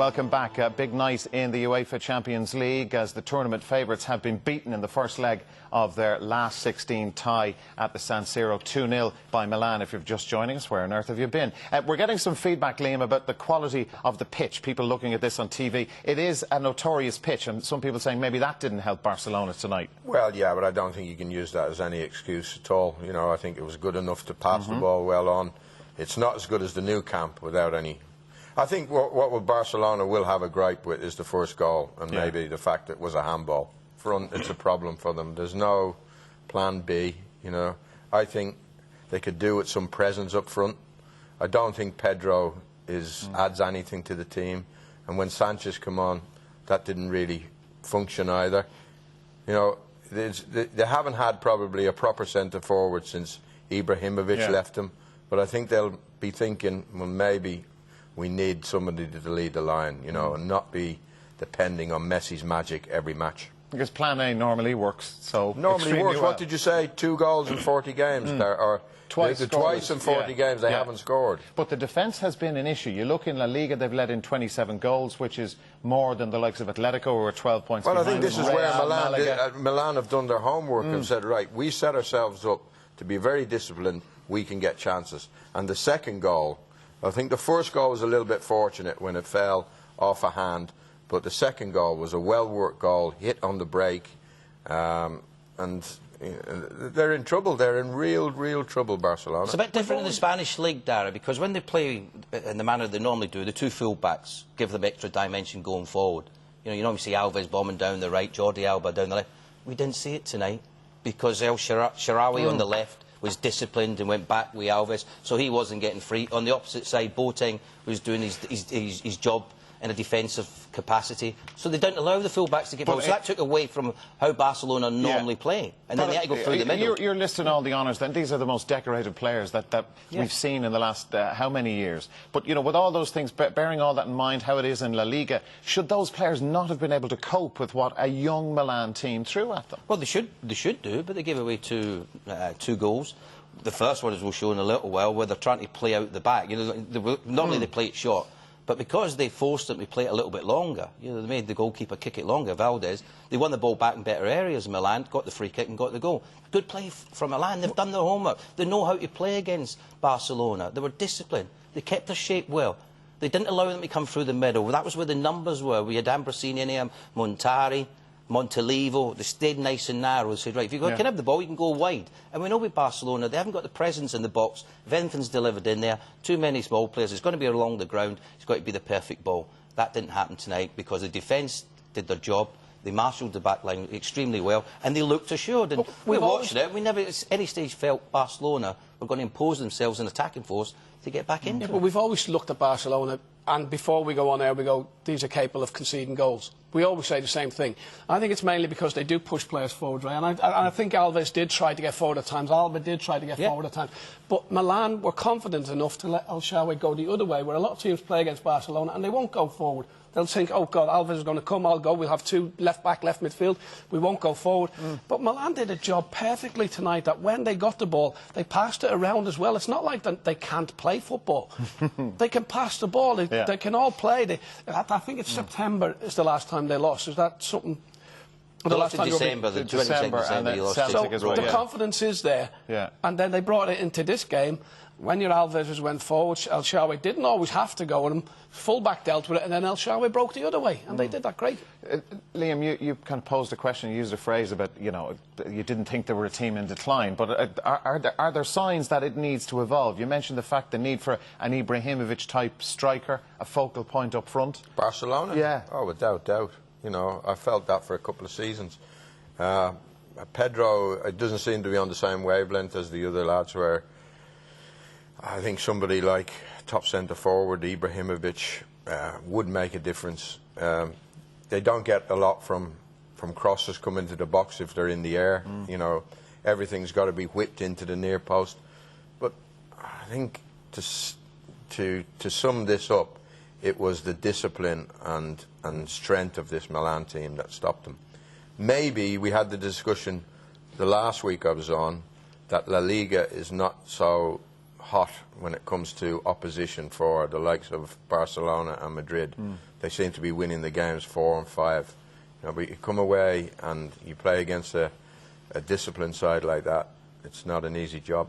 Welcome back. A big night in the UEFA Champions League as the tournament favourites have been beaten in the first leg of their last 16 tie at the San Siro 2-0 by Milan. If you're just joining us, where on earth have you been? We're getting some feedback, Liam, about the quality of the pitch. People looking at this on TV. It is a notorious pitch, and some people saying maybe that didn't help Barcelona tonight. Well, yeah, but I don't think you can use that as any excuse at all. You know, I think it was good enough to pass the ball well on. It's not as good as the new camp without any... I think what Barcelona will have a gripe with is the first goal, and maybe the fact that it was a handball. Front, it's a problem for them. There's no plan B, you know. I think they could do with some presence up front. I don't think Pedro adds anything to the team. And when Sanchez come on, that didn't really function either. You know, they haven't had probably a proper centre-forward since Ibrahimovic left them. But I think they'll be thinking, well, maybe... we need somebody to lead the line, you know, and not be depending on Messi's magic every match. Because plan A normally works, so... Normally works. Well. What did you say? 2 goals in 40 games? Or twice in 40 games they haven't scored. But the defence has been an issue. You look in La Liga, they've let in 27 goals, which is more than the likes of Atletico, who are 12 points behind. Well, I think this is where Milan have done their homework and said, right, we set ourselves up to be very disciplined, we can get chances. And the second goal... I think the first goal was a little bit fortunate when it fell off a hand, but the second goal was a well-worked goal, hit on the break, and they're in trouble. They're in real trouble, Barcelona. It's a bit different in the Spanish league, Darragh, because when they play in the manner they normally do, the 2 full-backs give them extra dimension going forward. You know, you normally see Alves bombing down the right, Jordi Alba down the left. We didn't see it tonight because El Shaarawy on the left was disciplined and went back with Alves, so he wasn't getting free. On the opposite side, Boateng was doing his job in a defensive capacity, so they don't allow the full-backs to get forward. So that took away from how Barcelona normally play, and then they had to go through the middle. You're listing all the honours, then these are the most decorated players that we've seen in the last how many years. But, you know, with all those things, bearing all that in mind, how it is in La Liga, should those players not have been able to cope with what a young Milan team threw at them? Well, they should do, but they gave away two goals. The first one, as we'll show in a little while, where they're trying to play out the back. You know, normally they play it short. But because they forced them to play it a little bit longer, you know, they made the goalkeeper kick it longer, Valdez, they won the ball back in better areas. Milan got the free kick and got the goal. Good play from Milan. They've done their homework. They know how to play against Barcelona. They were disciplined. They kept their shape well. They didn't allow them to come through the middle. That was where the numbers were. We had Ambrosini in there, Montari, Montalivo. They stayed nice and narrow. They said, right, if you can have the ball, you can go wide. And we know with Barcelona, they haven't got the presence in the box. If anything's delivered in there, too many small players, it's going to be along the ground. It's got to be the perfect ball. That didn't happen tonight because the defence did their job. They marshalled the back line extremely well, and they looked assured. And we watched it. We never at any stage felt Barcelona were going to impose themselves an attacking force to get back into it. But we've always looked at Barcelona, and before we go on air, we go, these are capable of conceding goals. We always say the same thing. I think it's mainly because they do push players forward, right? And I think Alves did try to get forward at times. Alba did try to get forward at times. But Milan were confident enough to let El Shaarawy go the other way, where a lot of teams play against Barcelona, and they won't go forward. They'll think, oh, God, Alves is going to come, I'll go. We'll have 2 left-back, left midfield. We won't go forward. But Milan did a job perfectly tonight that when they got the ball, they passed it around as well. It's not like they can't play football. They can pass the ball. They can all play. I think it's September is the last time they lost. Is that something... The last time December, the 22nd December, and lost Celtic as well. The confidence is there. And then they brought it into this game. When your Alves went forward, El Shaarawy didn't always have to go, and full-back dealt with it, and then El Shaarawy broke the other way, and they did that great. Liam, you kind of posed a question, you used a phrase about, you know, you didn't think they were a team in decline, but are there signs that it needs to evolve? You mentioned the fact the need for an Ibrahimovic-type striker, a focal point up front. Barcelona? Yeah. Oh, without doubt. You know, I felt that for a couple of seasons. Pedro, it doesn't seem to be on the same wavelength as the other lads were. I think somebody like top centre-forward, Ibrahimovic, would make a difference. They don't get a lot from crosses come into the box if they're in the air. You know, everything's got to be whipped into the near post. But I think to sum this up, it was the discipline and strength of this Milan team that stopped them. Maybe we had the discussion the last week I was on that La Liga is not so hot when it comes to opposition for the likes of Barcelona and Madrid. They seem to be winning the games 4 and 5. You know, but you come away and you play against a disciplined side like that, it's not an easy job.